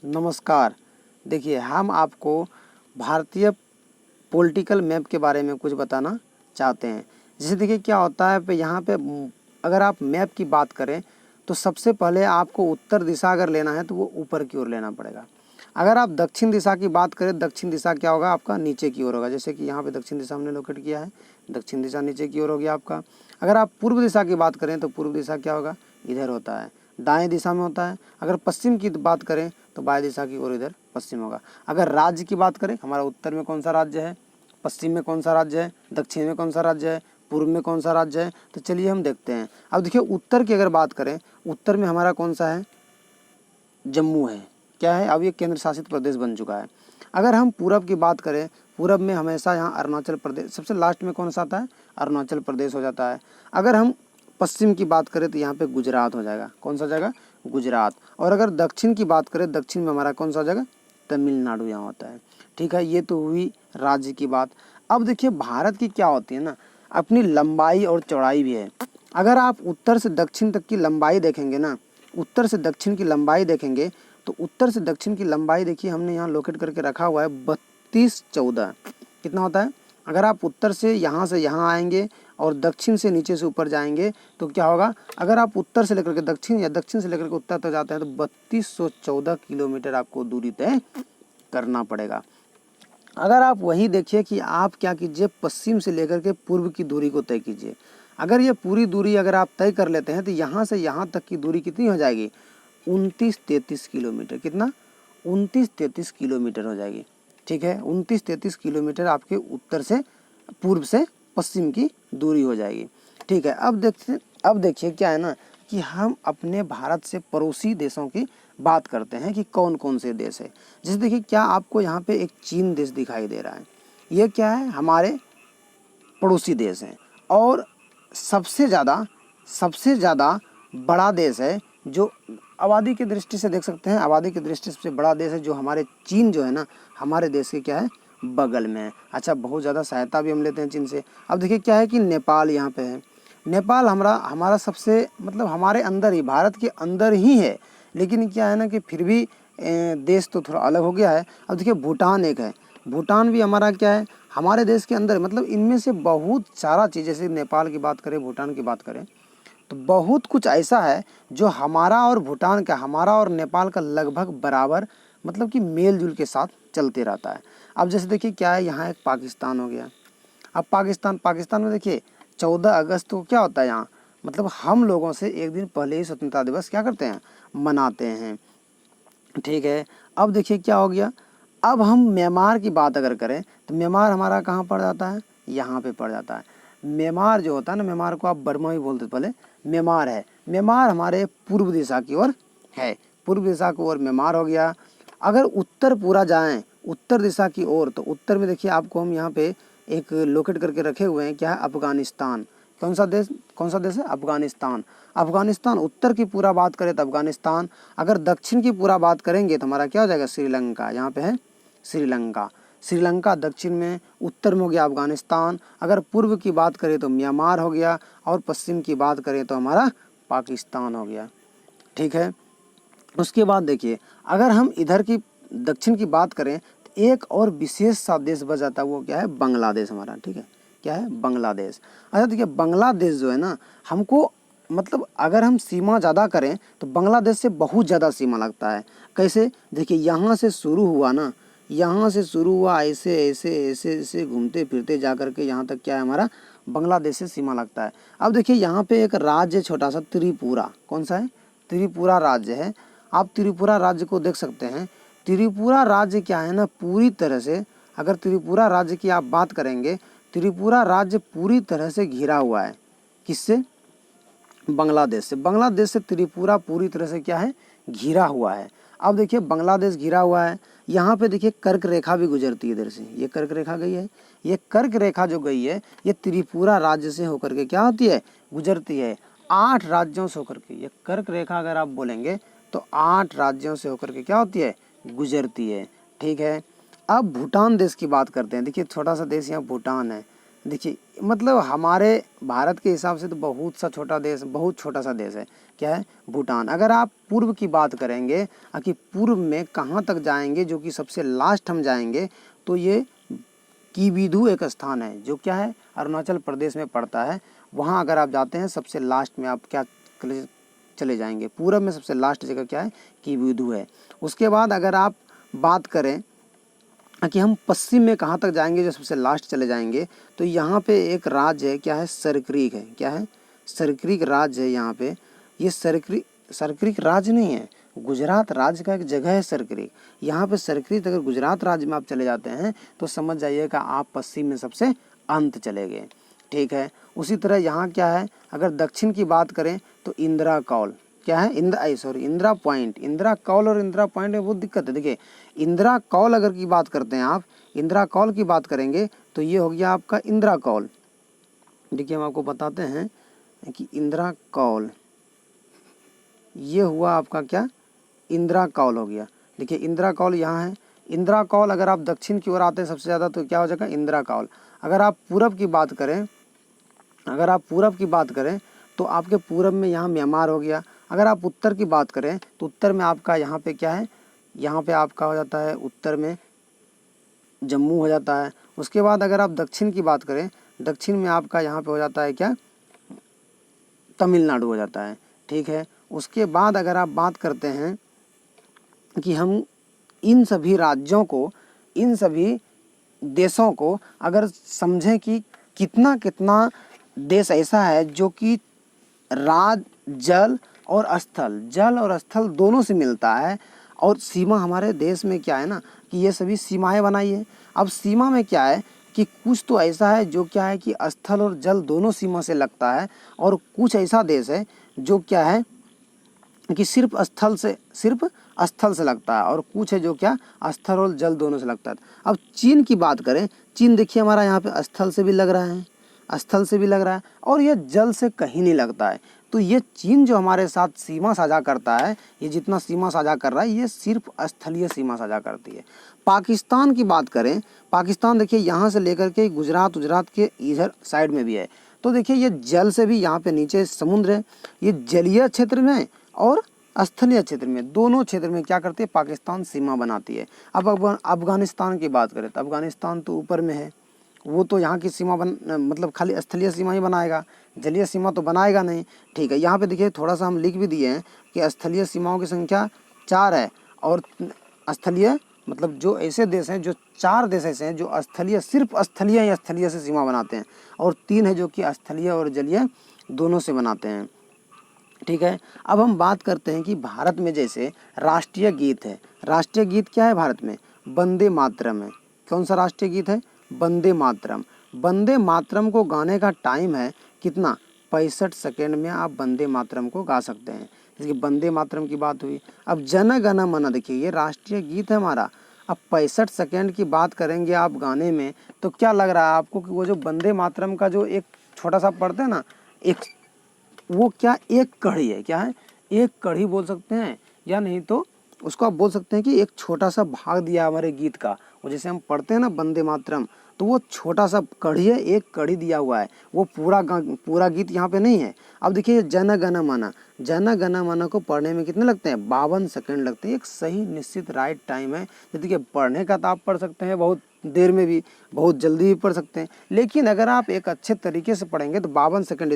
नमस्कार। देखिए, हम आपको भारतीय पॉलिटिकल मैप के बारे में कुछ बताना चाहते हैं। जैसे देखिए क्या होता है यहाँ पे अगर आप मैप की बात करें तो सबसे पहले आपको उत्तर दिशा अगर लेना है तो वो ऊपर की ओर लेना पड़ेगा। अगर आप दक्षिण दिशा की बात करें, दक्षिण दिशा क्या होगा आपका नीचे की ओर होगा। जैसे कि यहाँ पे दक्षिण दिशा हमने लोकेट किया है, दक्षिण दिशा नीचे की ओर होगी आपका। अगर आप पूर्व दिशा की बात करें तो पूर्व दिशा क्या होगा, इधर होता है, दाएं दिशा में होता है। अगर पश्चिम की बात करें तो बाएं दिशा की ओर इधर पश्चिम होगा। अगर राज्य की बात करें, हमारा उत्तर में कौन सा राज्य है, पश्चिम में कौन सा राज्य है, दक्षिण में कौन सा राज्य है, पूर्व में कौन सा राज्य है, तो चलिए हम देखते हैं। अब देखिए उत्तर की अगर बात करें, उत्तर में हमारा कौन सा है, जम्मू है। क्या है, अब ये केंद्र शासित प्रदेश बन चुका है। अगर हम पूरब की बात करें, पूरब में हमेशा यहाँ अरुणाचल प्रदेश, सबसे लास्ट में कौन सा आता है, अरुणाचल प्रदेश हो जाता है। अगर हम पश्चिम की बात करें तो यहाँ पे गुजरात हो जाएगा। कौन सा जगह, गुजरात। और अगर दक्षिण की बात करें, दक्षिण में हमारा कौन सा जगह, तमिलनाडु यहाँ होता है। ठीक है, ये तो हुई राज्य की बात। अब देखिए भारत की क्या होती है ना, अपनी लंबाई और चौड़ाई भी है। अगर आप उत्तर से दक्षिण तक की लंबाई देखेंगे ना, उत्तर से दक्षिण की लंबाई देखेंगे तो उत्तर से दक्षिण की लंबाई देखिए हमने यहाँ लोकेट करके रखा हुआ है 32-14। कितना होता है, अगर आप उत्तर से यहाँ आएंगे और दक्षिण से नीचे से ऊपर जाएंगे तो क्या होगा, अगर आप उत्तर से लेकर के दक्षिण या दक्षिण से लेकर के उत्तर तक जाते हैं तो 3214 किलोमीटर आपको दूरी तय करना पड़ेगा। अगर आप वही देखिए कि आप क्या कीजिए, पश्चिम से लेकर के पूर्व की दूरी को तय कीजिए। अगर ये पूरी दूरी अगर आप तय कर लेते हैं तो यहाँ से यहाँ तक की दूरी कितनी हो जाएगी, 29-33 किलोमीटर। कितना, 29-33 किलोमीटर हो जाएगी। ठीक है, 29-33 किलोमीटर आपके उत्तर से पूर्व से पश्चिम की दूरी हो जाएगी। ठीक है, अब देखिए क्या है ना कि हम अपने भारत से पड़ोसी देशों की बात करते हैं कि कौन कौन से देश है। जैसे देखिए क्या आपको यहाँ पे एक चीन देश दिखाई दे रहा है, ये क्या है, हमारे पड़ोसी देश हैं। और सबसे ज़्यादा बड़ा देश है, जो आबादी की दृष्टि से देख सकते हैं, आबादी की दृष्टि से बड़ा देश है जो हमारे चीन जो है ना, हमारे देश के क्या है, बगल में है। अच्छा, बहुत ज़्यादा सहायता भी हम लेते हैं चीन से। अब देखिए क्या है कि नेपाल यहाँ पे है। नेपाल हमारा सबसे मतलब हमारे अंदर ही, भारत के अंदर ही है, लेकिन क्या है ना कि फिर भी देश तो थोड़ा अलग हो गया है। अब देखिए भूटान एक है, भूटान भी हमारा क्या है, हमारे देश के अंदर। मतलब इनमें से बहुत सारा चीज़, जैसे नेपाल की बात करें, भूटान की बात करें, तो बहुत कुछ ऐसा है जो हमारा और भूटान का, हमारा और नेपाल का लगभग बराबर मतलब कि मेल जुल के साथ चलते रहता है। अब जैसे देखिए क्या है, यहाँ एक पाकिस्तान हो गया। अब पाकिस्तान में देखिए 14 अगस्त को क्या होता है यहाँ, मतलब हम लोगों से एक दिन पहले ही स्वतंत्रता दिवस क्या करते हैं, मनाते हैं। ठीक है, अब देखिए क्या हो गया, अब हम म्यांमार की बात अगर करें तो म्यांमार हमारा कहाँ पड़ जाता है, यहाँ पे पड़ जाता है। म्यांमार जो होता है ना, म्यांमार को आप बर्मा भी बोलते, पहले म्यांमार है। म्यांमार हमारे पूर्व दिशा की ओर है, पूर्व दिशा की ओर म्यांमार हो गया। अगर उत्तर पूरा जाएं, उत्तर दिशा की ओर, तो उत्तर में देखिए आपको हम यहाँ पे एक लोकेट करके रखे हुए हैं, क्या है, अफगानिस्तान। कौन सा देश है, अफगानिस्तान। अफगानिस्तान उत्तर की पूरा बात करें तो अफगानिस्तान। अगर दक्षिण की पूरा बात करेंगे तो हमारा क्या हो जाएगा, श्रीलंका। यहाँ पे है श्रीलंका। श्रीलंका दक्षिण में, उत्तर में हो गया अफगानिस्तान। अगर पूर्व की बात करें तो म्यांमार हो गया, और पश्चिम की बात करें तो हमारा पाकिस्तान हो गया। ठीक है, उसके बाद देखिए अगर हम इधर की दक्षिण की बात करें तो एक और विशेष सा देश बच जाता है, वो क्या है, बांग्लादेश हमारा। ठीक है, क्या है, बांग्लादेश। अच्छा देखिए बांग्लादेश जो है ना, हमको मतलब अगर हम सीमा ज़्यादा करें तो बांग्लादेश से बहुत ज़्यादा सीमा लगता है। कैसे, देखिए यहाँ से शुरू हुआ ना, यहाँ से शुरू हुआ, ऐसे ऐसे ऐसे ऐसे घूमते फिरते जा कर के यहाँ तक क्या है, हमारा बांग्लादेश से सीमा लगता है। अब देखिए यहाँ पे एक राज्य छोटा सा त्रिपुरा, कौन सा है, त्रिपुरा राज्य है। आप त्रिपुरा राज्य को देख सकते हैं। त्रिपुरा राज्य क्या है ना, पूरी तरह से, अगर त्रिपुरा राज्य की आप बात करेंगे, त्रिपुरा राज्य पूरी तरह से घिरा हुआ है। किससे, बांग्लादेश से। बांग्लादेश से त्रिपुरा पूरी तरह से क्या है, घिरा हुआ है। अब देखिए बांग्लादेश घिरा हुआ है, यहाँ पे देखिए कर्क रेखा भी गुजरती है इधर से, ये कर्क रेखा गई है। ये कर्क रेखा जो गई है ये त्रिपुरा राज्य से होकर के क्या होती है, गुजरती है। 8 राज्यों से होकर के, ये कर्क रेखा अगर आप बोलेंगे तो 8 राज्यों से होकर के क्या होती है, गुजरती है। ठीक है, अब भूटान देश की बात करते हैं। देखिए छोटा सा देश यहाँ भूटान है। देखिए मतलब हमारे भारत के हिसाब से तो बहुत सा छोटा देश, बहुत छोटा सा देश है, क्या है, भूटान। अगर आप पूर्व की बात करेंगे कि पूर्व में कहाँ तक जाएंगे, जो कि सबसे लास्ट हम जाएंगे, तो ये कीबिधु एक स्थान है जो क्या है, अरुणाचल प्रदेश में पड़ता है। वहाँ अगर आप जाते हैं सबसे लास्ट में आप क्या चले जाएंगे, पूरब में सबसे लास्ट जगह क्या है, कीबिधु है। उसके बाद अगर आप बात करें कि हम पश्चिम में कहाँ तक जाएंगे, जो सबसे लास्ट चले जाएंगे, तो यहाँ पे एक राज्य है, क्या है, सरक्रीक है, क्या है, सरक्रीक राज्य है यहाँ पे। ये सरक्रीक राज्य नहीं है, गुजरात राज्य का एक जगह है सरक्रीक। यहाँ पे सरक्रीक अगर गुजरात राज्य में आप चले जाते हैं तो समझ जाइएगा आप पश्चिम में सबसे अंत चले गए, ठीक है। उसी तरह यहाँ क्या है, अगर दक्षिण की बात करें तो इंदिरा कौल, क्या है, इंदिरा पॉइंट। इंदिरा कौल और इंदिरा पॉइंट में बहुत दिक्कत है। देखिए इंदिरा कौल अगर की बात करते हैं आप, इंदिरा कौल की बात करेंगे तो ये हो गया आपका इंदिरा कौल। देखिए हम आपको बताते हैं कि इंदिरा कौल ये हुआ आपका क्या, इंदिरा कौल हो गया। देखिए इंदिरा कौल यहाँ है। इंदिरा कौल अगर आप दक्षिण की ओर आते हैं सबसे ज़्यादा तो क्या हो जाएगा, इंदिरा कौल। अगर आप पूरब की बात करें, तो आपके पूरब में यहाँ म्यांमार हो गया। अगर आप उत्तर की बात करें तो उत्तर में आपका यहाँ पे क्या है, यहाँ पे आपका हो जाता है उत्तर में जम्मू हो जाता है। उसके बाद अगर आप दक्षिण की बात करें, दक्षिण में आपका यहाँ पे हो जाता है क्या, तमिलनाडु हो जाता है, ठीक है। उसके बाद अगर आप बात करते हैं कि हम इन सभी राज्यों को, इन सभी देशों को अगर समझें कि कितना कितना देश ऐसा है जो कि जल और स्थल दोनों से मिलता है। और सीमा हमारे देश में क्या है ना कि ये सभी सीमाएं बनाई है। अब सीमा में क्या है कि कुछ तो ऐसा है जो क्या है कि स्थल और जल दोनों सीमा से लगता है, और कुछ ऐसा देश है जो क्या है कि सिर्फ स्थल से लगता है, और कुछ है जो क्या स्थल और जल दोनों से लगता है। अब चीन की बात करें, चीन देखिए हमारा यहाँ पे स्थल से भी लग रहा है, और ये जल से कहीं नहीं लगता है। तो ये चीन जो हमारे साथ सीमा साझा करता है, ये जितना सीमा साझा कर रहा है ये सिर्फ स्थलीय सीमा साझा करती है। पाकिस्तान की बात करें, पाकिस्तान देखिए यहाँ से लेकर के गुजरात के इधर साइड में भी है। तो देखिए ये जल से भी, यहाँ पे नीचे समुद्र है, ये जलीय क्षेत्र में और स्थलीय क्षेत्र में, दोनों क्षेत्र में क्या करती है, पाकिस्तान सीमा बनाती है। अब अफगानिस्तान की बात करें तो अफगानिस्तान तो ऊपर में है, वो तो यहाँ की सीमा मतलब खाली स्थलीय सीमा ही बनाएगा, जलीय सीमा तो बनाएगा नहीं, ठीक है। यहाँ पे देखिए थोड़ा सा हम लिख भी दिए हैं कि स्थलीय सीमाओं की संख्या 4 है, और स्थलीय मतलब जो ऐसे देश हैं, जो 4 देश ऐसे हैं जो सिर्फ स्थलीय से सीमा बनाते हैं, और 3 है जो कि स्थलीय और जलीय दोनों से बनाते हैं, ठीक है। अब हम बात करते हैं कि भारत में जैसे राष्ट्रीय गीत है, राष्ट्रीय गीत क्या है भारत में, वंदे मातरम है। कौन सा राष्ट्रीय गीत है, वंदे मातरम। वंदे मातरम को गाने का टाइम है कितना, 65 सेकेंड में आप वंदे मातरम को गा सकते हैं। जैसे वंदे मातरम की बात हुई। अब जन गण मन, देखिए ये राष्ट्रीय गीत है हमारा। अब 65 सेकेंड की बात करेंगे आप गाने में, तो क्या लग रहा है आपको कि वो जो वंदे मातरम का जो एक छोटा सा पढ़ते हैं ना, एक वो क्या एक कड़ी है, क्या है, एक कड़ी बोल सकते हैं, या नहीं तो उसको आप बोल सकते हैं कि एक छोटा सा भाग दिया हमारे गीत का। वो जैसे हम पढ़ते हैं ना वंदे मातरम, तो वो छोटा सा कड़ी है, एक कड़ी दिया हुआ है, वो पूरा गीत यहाँ पे नहीं है। अब देखिए जन गण मन को पढ़ने में कितने लगते हैं, 52 सेकेंड लगते हैं। एक सही निश्चित राइट टाइम है। देखिए पढ़ने का तो आप पढ़ सकते हैं बहुत देर में भी, बहुत जल्दी भी पढ़ सकते हैं, लेकिन अगर आप एक अच्छे तरीके से पढ़ेंगे तो 52 सेकेंड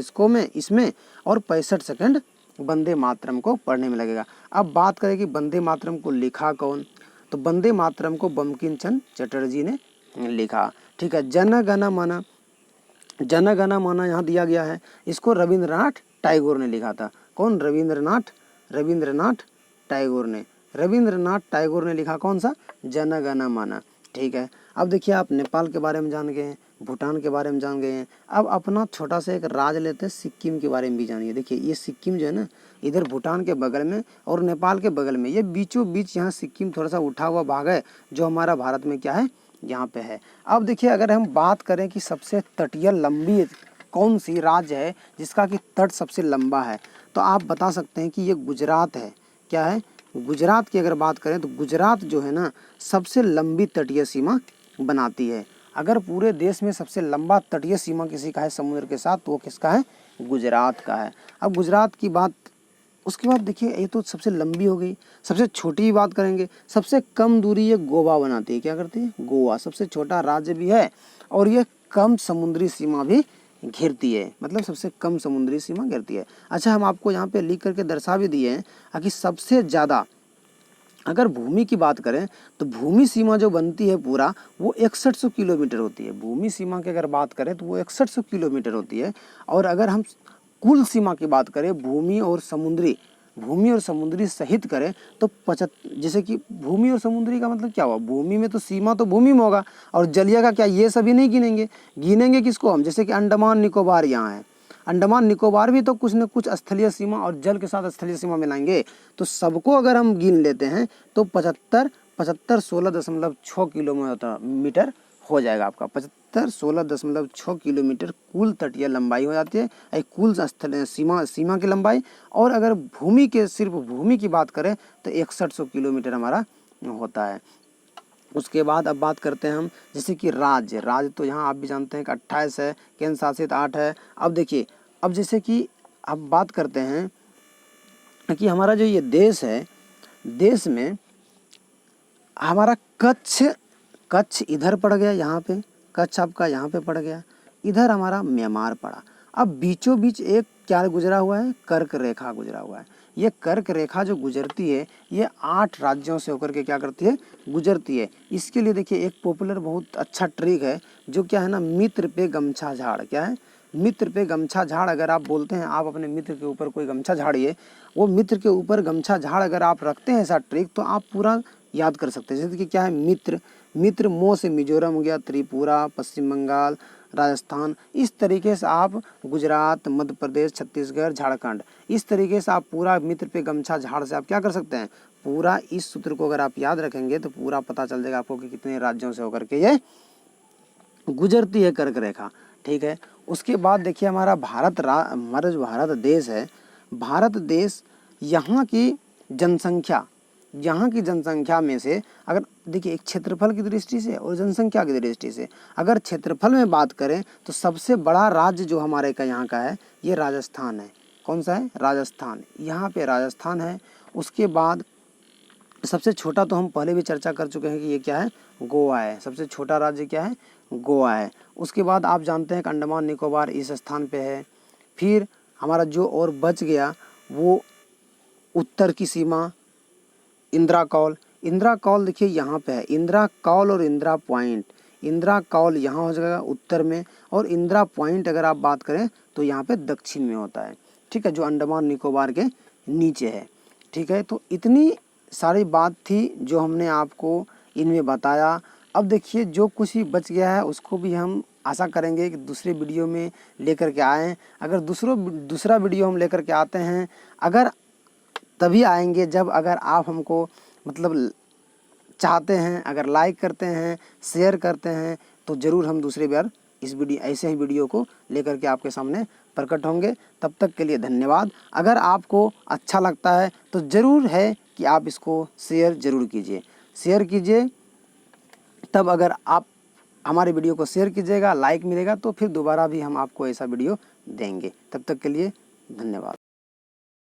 इसमें और 65 सेकेंड वंदे मातरम को पढ़ने में लगेगा। अब बात करें कि वंदे मातरम को लिखा कौन, तो वंदे मातरम को बंकिम चंद्र चटर्जी ने लिखा, ठीक है। जन गण मन यहाँ दिया गया है, इसको रविंद्रनाथ टैगोर ने लिखा था। कौन, रविंद्रनाथ टैगोर ने लिखा कौन सा, जन गण मन, ठीक है। अब देखिए आप नेपाल के बारे में जान गए हैं, भूटान के बारे में जान गए हैं। अब अपना छोटा सा एक राज्य लेते हैं, सिक्किम के बारे में भी जानिए। देखिए ये सिक्किम जो है ना, इधर भूटान के बगल में और नेपाल के बगल में, ये बीचों बीच यहाँ सिक्किम थोड़ा सा उठा हुआ भाग है जो हमारा भारत में क्या है, यहाँ पे है। अब देखिए अगर हम बात करें कि सबसे तटीय लंबी कौन सी राज्य है जिसका कि तट सबसे लंबा है, तो आप बता सकते हैं कि ये गुजरात है। क्या है, गुजरात की अगर बात करें तो गुजरात जो है ना सबसे लंबी तटीय सीमा बनाती है। अगर पूरे देश में सबसे लंबा तटीय सीमा किसी का है समुद्र के साथ तो वो किसका है, गुजरात का है। अब गुजरात की बात, उसके बाद देखिए ये तो सबसे लंबी हो गई। सबसे छोटी की बात करेंगे, सबसे कम दूरी ये गोवा बनाती है। क्या करती है, गोवा सबसे छोटा राज्य भी है और ये कम समुद्री सीमा भी घेरती है, मतलब सबसे कम समुद्री सीमा घेरती है। अच्छा, हम आपको यहाँ पे लिख करके दर्शा भी दिए हैं कि सबसे ज़्यादा अगर भूमि की बात करें तो भूमि सीमा जो बनती है पूरा वो 6100 किलोमीटर होती है। भूमि सीमा की अगर बात करें तो वो 6100 किलोमीटर होती है। और अगर हम कुल सीमा की बात करें, भूमि और समुद्री सहित करें तो जैसे कि भूमि और समुद्री का मतलब क्या हुआ, भूमि में तो सीमा तो भूमि में होगा और जलीय का क्या, ये सभी नहीं गिनेंगे किसको हम, जैसे कि अंडमान निकोबार यहाँ है, अंडमान निकोबार भी तो कुछ न कुछ स्थलीय सीमा और जल के साथ स्थलीय सीमा मिलाएंगे। तो सबको अगर हम गिन लेते हैं तो 16.6 किलोमीटर हो जाएगा आपका। 16.6 किलोमीटर कुल तटीय लंबाई हो जाती है, कुल सीमा की लंबाई। और अगर सिर्फ भूमि की बात करें तो 6100 किलोमीटर हमारा होता है। उसके बाद अब बात करते हैं हम जैसे कि राज्य तो यहाँ आप भी जानते हैं कि 28 है, केंद्र शासित 8 है। अब देखिए, अब जैसे कि अब बात करते हैं कि हमारा जो ये देश है, देश में हमारा कच्छ इधर पड़ गया, यहाँ पे कच्छ आपका यहाँ पे पड़ गया, इधर हमारा म्यांमार पड़ा। अब बीचों बीच एक क्या गुजरा हुआ है, कर्क रेखा गुजरा हुआ है। ये कर्क रेखा जो गुजरती है ये 8 राज्यों से होकर के क्या करती है, गुजरती है। इसके लिए देखिए एक पॉपुलर बहुत अच्छा ट्रिक है जो क्या है ना, मित्र पे गमछा झाड़। क्या है, मित्र पे गमछा झाड़। अगर आप बोलते हैं आप अपने मित्र के ऊपर कोई गमछा झाड़िए, वो मित्र के ऊपर गमछा झाड़ अगर आप रखते हैं ऐसा ट्रिक तो आप पूरा याद कर सकते हैं। जैसे कि क्या है, मित्र मो से मिजोरम हो गया, त्रिपुरा, पश्चिम बंगाल, राजस्थान। इस तरीके से आप गुजरात, मध्य प्रदेश, छत्तीसगढ़, झारखंड, इस तरीके से आप पूरा मित्र पे गमछा झाड़ से आप क्या कर सकते हैं, पूरा इस सूत्र को अगर आप याद रखेंगे तो पूरा पता चल जाएगा आपको कि कितने राज्यों से होकर के ये गुजरती है कर्क रेखा। ठीक है, उसके बाद देखिए हमारा हमारा जो भारत देश है, भारत देश यहाँ की जनसंख्या में से अगर देखिए एक क्षेत्रफल की दृष्टि से और जनसंख्या की दृष्टि से अगर क्षेत्रफल में बात करें तो सबसे बड़ा राज्य जो हमारे का यहाँ का है ये राजस्थान है। कौन सा है, राजस्थान। यहाँ पे राजस्थान है। उसके बाद सबसे छोटा तो हम पहले भी चर्चा कर चुके हैं कि ये क्या है, गोवा है। सबसे छोटा राज्य क्या है, गोवा है। उसके बाद आप जानते हैं कि अंडमान निकोबार इस स्थान पे है। फिर हमारा जो और बच गया वो उत्तर की सीमा इंदिरा कौल देखिए यहाँ पे है। इंदिरा कौल और इंदिरा कौल यहाँ हो जाएगा उत्तर में, और इंदिरा पॉइंट अगर आप बात करें तो यहाँ पे दक्षिण में होता है। ठीक है, जो अंडमान निकोबार के नीचे है। ठीक है, तो इतनी सारी बात थी जो हमने आपको इनमें बताया। अब देखिए जो कुछ भी बच गया है उसको भी हम आशा करेंगे कि दूसरे वीडियो में लेकर के आएँ। अगर दूसरा वीडियो हम लेकर के आते हैं, अगर तभी आएंगे जब अगर आप हमको मतलब चाहते हैं, अगर लाइक करते हैं, शेयर करते हैं तो ज़रूर हम दूसरी बार ऐसे ही वीडियो को लेकर के आपके सामने प्रकट होंगे। तब तक के लिए धन्यवाद। अगर आपको अच्छा लगता है तो ज़रूर है कि आप इसको शेयर ज़रूर कीजिए। तब अगर आप हमारे वीडियो को शेयर कीजिएगा, लाइक मिलेगा तो फिर दोबारा भी हम आपको ऐसा वीडियो देंगे। तब तक के लिए धन्यवाद।